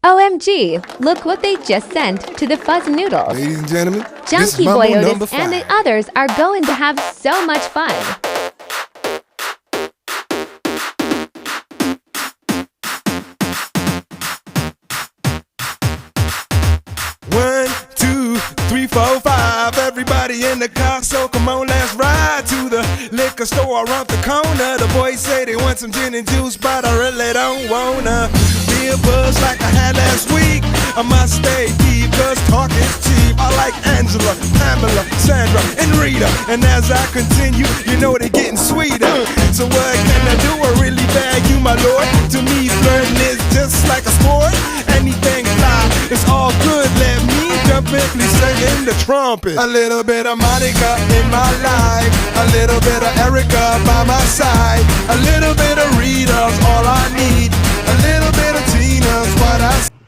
OMG, look what they just sent to the Fuzz Noodles. Ladies and gentlemen, this is Junkie Mambo Boy number Otis and the 5. others are going to have so much fun. One, two, three, four, five. Everybody in the car, so come on, let's ride to the liquor store around the corner. The boys say they want some gin and juice, but I really don't wanna be a buzz like I had last week. I must stay deep, cause talk is cheap. I like Angela, Pamela, Sandra, and Rita. And as I continue, you know they're getting sweeter. So what can I do? I really bag you, my lord. To me, flirting is just like a sport. Anything fly, it's all good. Let me jump in, please sing in the trumpet. A little bit of Monica in my life, a little bit of Erica by my side, a little bit of Rita's all I need, a little bit of Tina's what I